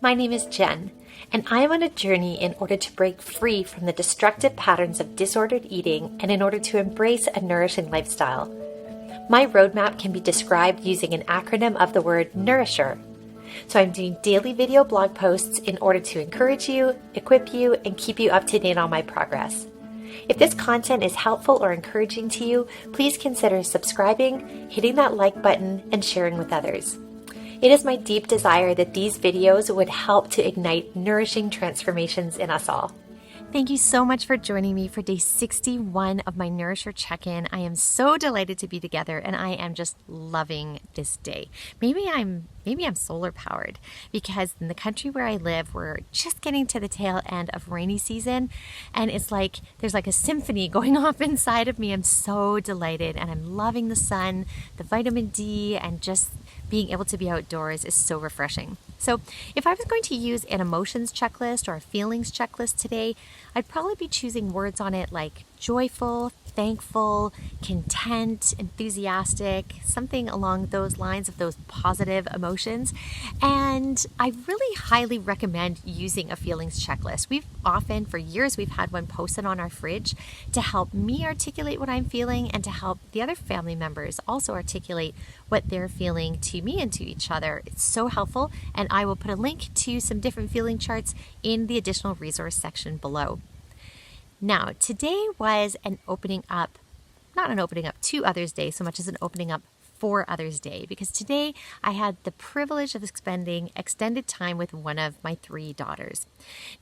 My name is Jen, and I am on a journey in order to break free from the destructive patterns of disordered eating and in order to embrace a nourishing lifestyle. My roadmap can be described using an acronym of the word Nourisher. So I'm doing daily video blog posts in order to encourage you, equip you, and keep you up to date on my progress. If this content is helpful or encouraging to you, please consider subscribing, hitting that like button, and sharing with others. It is my deep desire that these videos would help to ignite nourishing transformations in us all. Thank you so much for joining me for day 61 of my Nourisher Check In. I am so delighted to be together, and I am just loving this day. Maybe I'm solar powered, because in the country where I live, we're just getting to the tail end of rainy season, and it's like there's like a symphony going off inside of me. I'm so delighted, and I'm loving the sun, the vitamin D, and just being able to be outdoors is so refreshing. So if I was going to use an emotions checklist or a feelings checklist today, I'd probably be choosing words on it like joyful, thankful, content, enthusiastic, something along those lines of those positive emotions. And I really highly recommend using a feelings checklist. For years, we've had one posted on our fridge to help me articulate what I'm feeling and to help the other family members also articulate what they're feeling to me and to each other. It's so helpful, and I will put a link to some different feeling charts in the additional resource section below. Now, today was not an opening up to Others Day so much as an opening up for Others Day, because today I had the privilege of spending extended time with one of my 3 daughters.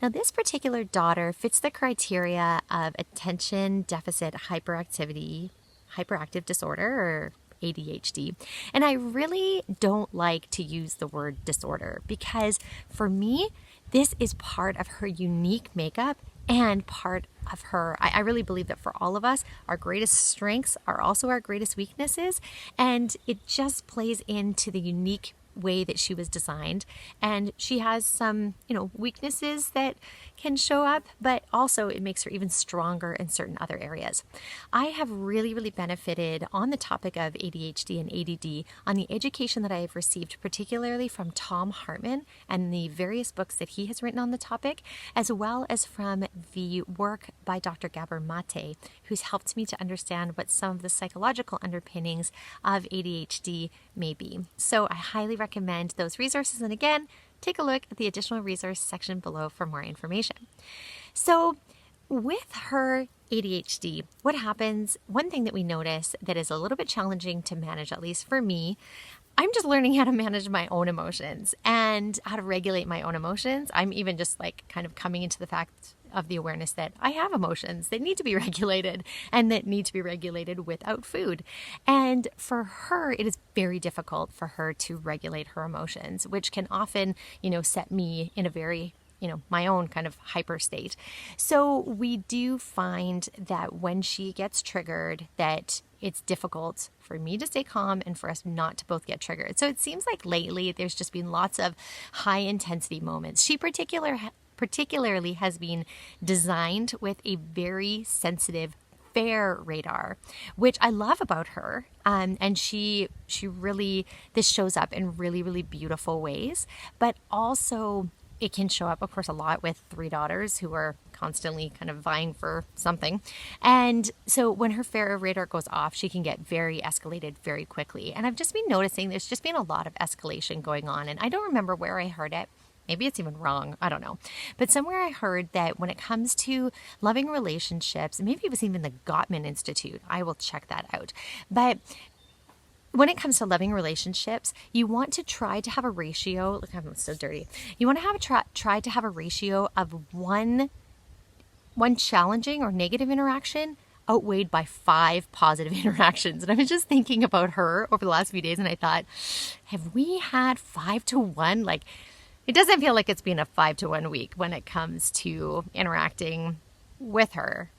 Now, this particular daughter fits the criteria of attention deficit hyperactive disorder, or ADHD. And I really don't like to use the word disorder, because for me, this is part of her unique makeup and part of her. I really believe that for all of us, our greatest strengths are also our greatest weaknesses, and it just plays into the unique way that she was designed. And she has some, weaknesses that can show up, but also it makes her even stronger in certain other areas. I have really, really benefited on the topic of ADHD and ADD on the education that I have received, particularly from Tom Hartman and the various books that he has written on the topic, as well as from the work by Dr. Gabor Mate, who's helped me to understand what some of the psychological underpinnings of ADHD may be. So I highly recommend those resources. And again, take a look at the additional resource section below for more information. So with her ADHD, what happens, one thing that we notice that is a little bit challenging to manage, at least for me, I'm just learning how to manage my own emotions and how to regulate my own emotions. I'm even just kind of coming into the fact of the awareness that I have emotions that need to be regulated and that need to be regulated without food. And for her, it is very difficult for her to regulate her emotions, which can often, set me in a very my own kind of hyper state. So we do find that when she gets triggered, that it's difficult for me to stay calm and for us not to both get triggered. So it seems like lately there's just been lots of high intensity moments. She particularly has been designed with a very sensitive fair radar, which I love about her. And she really, this shows up in really, really beautiful ways, but also it can show up, of course, a lot with 3 daughters who are constantly kind of vying for something. And so when her fair radar goes off, she can get very escalated very quickly. And I've just been noticing there's just been a lot of escalation going on. And I don't remember where I heard it. Maybe it's even wrong. I don't know. But somewhere I heard that when it comes to loving relationships, maybe it was even the Gottman Institute. I will check that out. But when it comes to loving relationships, you want to try to have a ratio. Look, I'm so dirty. You want to have try to have a ratio of one challenging or negative interaction outweighed by 5 positive interactions. And I was just thinking about her over the last few days, and I thought, have we had 5 to 1? It doesn't feel like it's been a 5 to 1 week when it comes to interacting with her.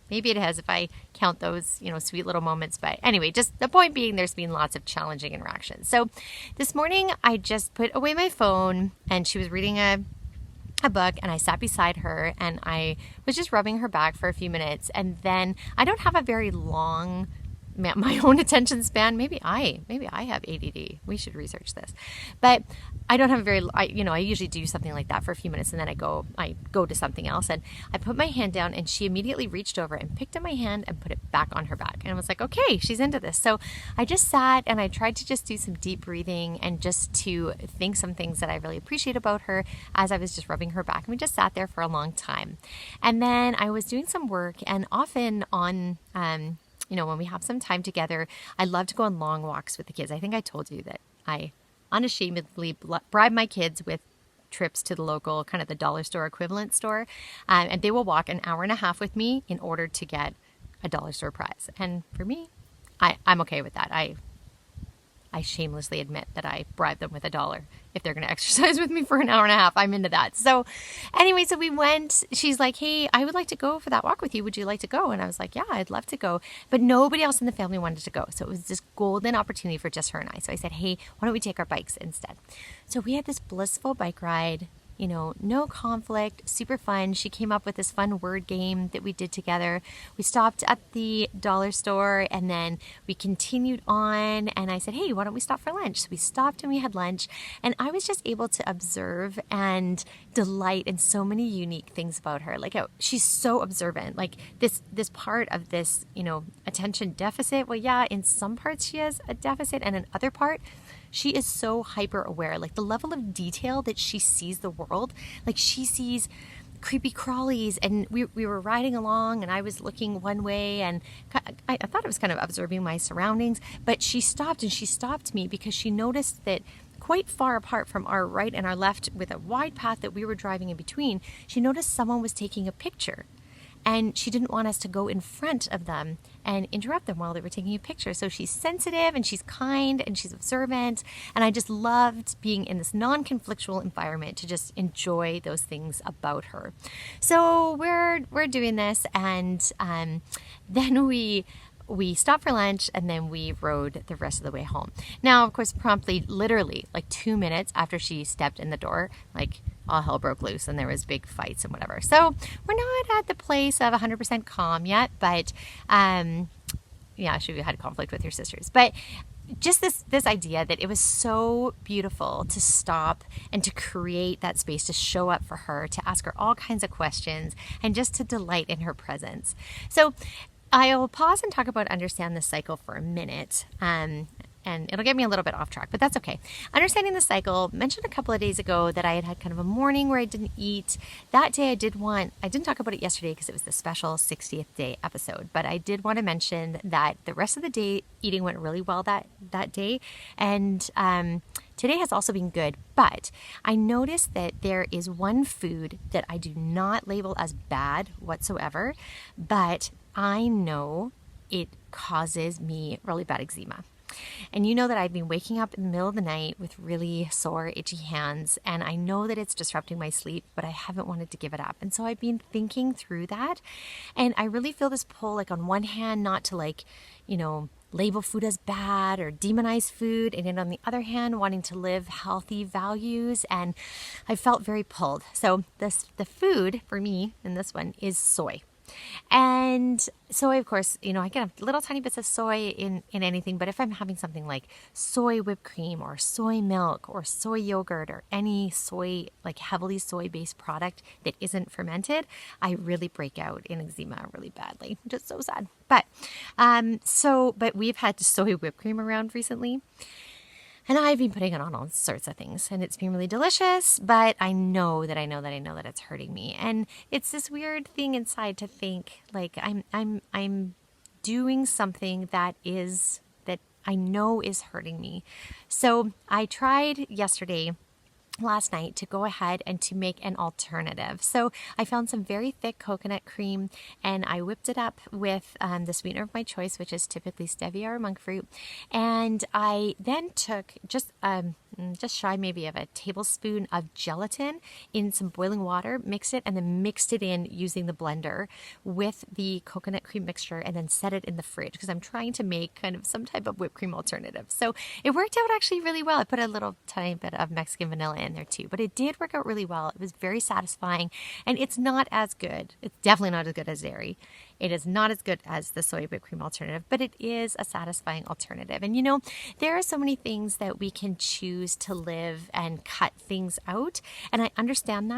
Maybe it has if I count those, sweet little moments. But anyway, just the point being, there's been lots of challenging interactions. So this morning I just put away my phone, and she was reading a book, and I sat beside her and I was just rubbing her back for a few minutes. And then I don't have a very long my own attention span. Maybe I have ADD. We should research this. But I don't have I usually do something like that for a few minutes and then I go to something else. And I put my hand down and she immediately reached over and picked up my hand and put it back on her back. And I was like, okay, she's into this. So I just sat and I tried to just do some deep breathing and just to think some things that I really appreciate about her as I was just rubbing her back. And we just sat there for a long time. And then I was doing some work, and often on, when we have some time together, I love to go on long walks with the kids. I think I told you that I unashamedly bribe my kids with trips to the local, kind of the dollar store equivalent store. And they will walk an hour and a half with me in order to get a dollar store prize. And for me, I'm okay with that. I shamelessly admit that I bribe them with $1 if they're going to exercise with me for an hour and a half. I'm into that. So anyway, so we went. She's like, hey, I would like to go for that walk with you. Would you like to go? And I was like, yeah, I'd love to go. But nobody else in the family wanted to go. So it was this golden opportunity for just her and I. So I said, hey, why don't we take our bikes instead? So we had this blissful bike ride. No conflict, super fun. She came up with this fun word game that we did together. We stopped at the dollar store and then we continued on, and I said, hey, why don't we stop for lunch? So we stopped and we had lunch, and I was just able to observe and delight in so many unique things about her. Like, she's so observant. Like this part of this, attention deficit. Well, yeah, in some parts she has a deficit, and in other part, she is so hyper aware. Like the level of detail that she sees the world, like she sees creepy crawlies, and we were riding along and I was looking one way and I thought I was kind of observing my surroundings, but she stopped me because she noticed that quite far apart from our right and our left, with a wide path that we were driving in between, she noticed someone was taking a picture. And she didn't want us to go in front of them and interrupt them while they were taking a picture. So she's sensitive and she's kind and she's observant. And I just loved being in this non-conflictual environment to just enjoy those things about her. So we're doing this, and then we stopped for lunch, and then we rode the rest of the way home. Now, of course, promptly, literally, like 2 minutes after she stepped in the door, like all hell broke loose and there was big fights and whatever. So we're not at the place of 100% calm yet, but she had conflict with your sisters. But just this idea that it was so beautiful to stop and to create that space, to show up for her, to ask her all kinds of questions, and just to delight in her presence. So I'll pause and talk about understand the cycle for a minute. And it'll get me a little bit off track, but that's okay. Understanding the cycle, mentioned a couple of days ago that I had kind of a morning where I didn't eat. That day I didn't talk about it yesterday because it was the special 60th day episode, but I did want to mention that the rest of the day eating went really well that day. And today has also been good, but I noticed that there is one food that I do not label as bad whatsoever, but I know it causes me really bad eczema. And you know that I've been waking up in the middle of the night with really sore, itchy hands, and I know that it's disrupting my sleep, but I haven't wanted to give it up. And so I've been thinking through that, and I really feel this pull, like on one hand, not to label food as bad or demonize food, and then on the other hand, wanting to live healthy values, and I felt very pulled. So the food for me in this one is soy. And soy, of course, I get little tiny bits of soy in anything, but if I'm having something like soy whipped cream or soy milk or soy yogurt or any soy, like heavily soy-based product that isn't fermented, I really break out in eczema really badly, which is so sad. But we've had soy whipped cream around recently. And I've been putting it on all sorts of things, and it's been really delicious, but I know that it's hurting me. And it's this weird thing inside to think like I'm doing something that I know is hurting me. So I tried last night to go ahead and to make an alternative. So I found some very thick coconut cream, and I whipped it up with the sweetener of my choice, which is typically stevia or monk fruit. And I then took just shy maybe of a tablespoon of gelatin in some boiling water, mixed it, and then mixed it in using the blender with the coconut cream mixture, and then set it in the fridge because I'm trying to make kind of some type of whipped cream alternative. So it worked out actually really well. I put a little tiny bit of Mexican vanilla in there too, but it did work out really well. It was very satisfying, and it's not as good. It's definitely not as good as dairy. It is not as good as the soy whipped cream alternative, but it is a satisfying alternative. And you know, there are so many things that we can choose to live and cut things out. And I understand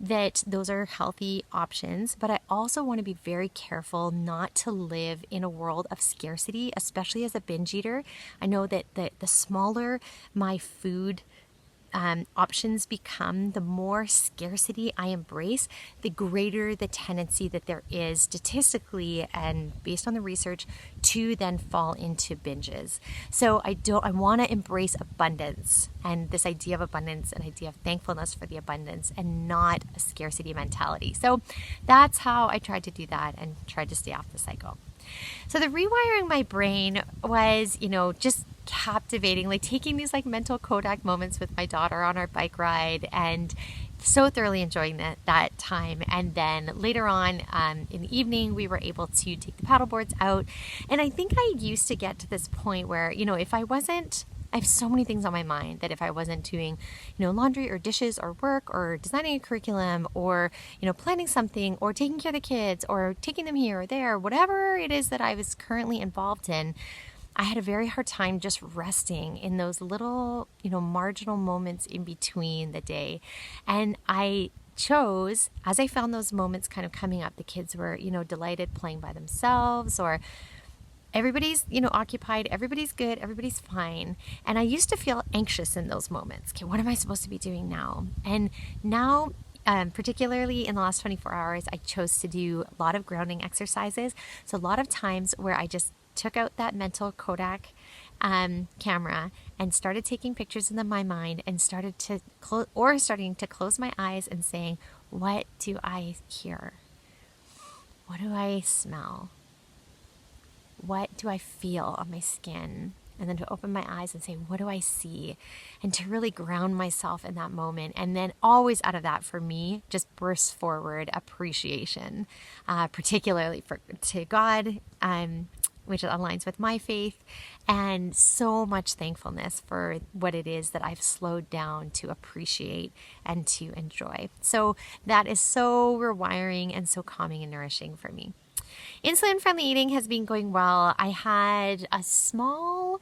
that those are healthy options, but I also want to be very careful not to live in a world of scarcity, especially as a binge eater. I know that the smaller my food options become, the more scarcity I embrace, the greater the tendency that there is statistically and based on the research to then fall into binges. So I want to embrace abundance and this idea of abundance, an idea of thankfulness for the abundance and not a scarcity mentality. So that's how I tried to do that and tried to stay off the cycle. So the rewiring my brain was, just captivating, like taking these like mental Kodak moments with my daughter on our bike ride and so thoroughly enjoying that time. And then later on in the evening, we were able to take the paddle boards out. And I think I used to get to this point where, if I have so many things on my mind that if I wasn't doing, laundry or dishes or work or designing a curriculum or, planning something or taking care of the kids or taking them here or there, whatever it is that I was currently involved in, I had a very hard time just resting in those little, marginal moments in between the day. And I chose, as I found those moments kind of coming up, the kids were, delighted playing by themselves or everybody's, occupied, everybody's good, everybody's fine. And I used to feel anxious in those moments. Okay, what am I supposed to be doing now? And now, particularly in the last 24 hours, I chose to do a lot of grounding exercises. So a lot of times where I just took out that mental Kodak camera and started taking pictures in my mind and starting to close my eyes and saying, what do I hear? What do I smell? What do I feel on my skin? And then to open my eyes and say, what do I see? And to really ground myself in that moment. And then always out of that, for me, just bursts forward appreciation, particularly to God, which aligns with my faith, and so much thankfulness for what it is that I've slowed down to appreciate and to enjoy. So that is so rewiring and so calming and nourishing for me. Insulin-friendly eating has been going well. I had a smaller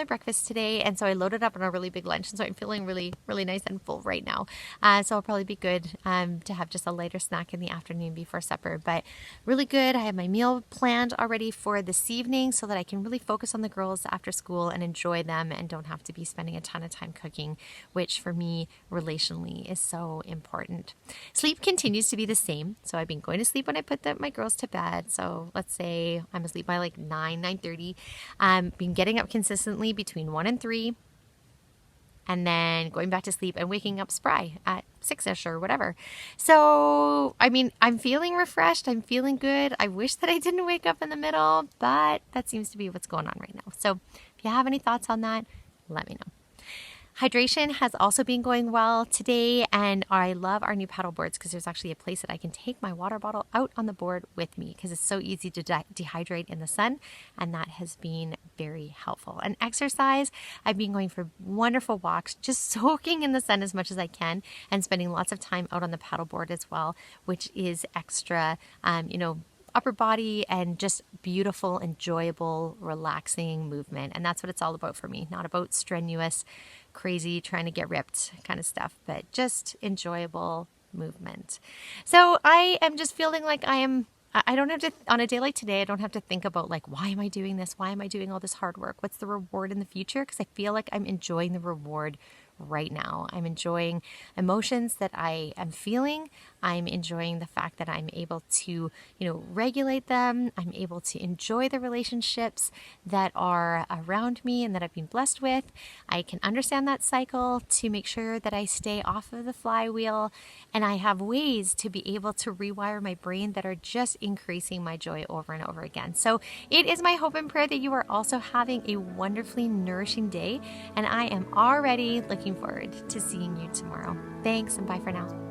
breakfast today, and so I loaded up on a really big lunch, and so I'm feeling really, really nice and full right now. So it'll probably be good to have just a lighter snack in the afternoon before supper, but really good. I have my meal planned already for this evening so that I can really focus on the girls after school and enjoy them and don't have to be spending a ton of time cooking, which for me, relationally, is so important. Sleep continues to be the same. So I've been going to sleep when I put my girls to bed. So let's say I'm asleep by like 9:30. Been getting up consistently between 1 and 3, and then going back to sleep and waking up spry at 6ish or whatever. So, I'm feeling refreshed. I'm feeling good. I wish that I didn't wake up in the middle, but that seems to be what's going on right now. So if you have any thoughts on that, let me know. Hydration has also been going well today, and I love our new paddle boards because there's actually a place that I can take my water bottle out on the board with me because it's so easy to dehydrate in the sun, and that has been very helpful. And exercise, I've been going for wonderful walks, just soaking in the sun as much as I can and spending lots of time out on the paddle board as well, which is extra, upper body and just beautiful, enjoyable, relaxing movement. And that's what it's all about for me. Not about strenuous, crazy, trying to get ripped kind of stuff, but just enjoyable movement. So I am just feeling like I don't have to, on a day like today, I don't have to think about like, why am I doing this? Why am I doing all this hard work? What's the reward in the future? Because I feel like I'm enjoying the reward right now. I'm enjoying emotions that I am feeling. I'm enjoying the fact that I'm able to, regulate them. I'm able to enjoy the relationships that are around me and that I've been blessed with. I can understand that cycle to make sure that I stay off of the flywheel, and I have ways to be able to rewire my brain that are just increasing my joy over and over again. So it is my hope and prayer that you are also having a wonderfully nourishing day, and I am already looking forward to seeing you tomorrow. Thanks, and bye for now.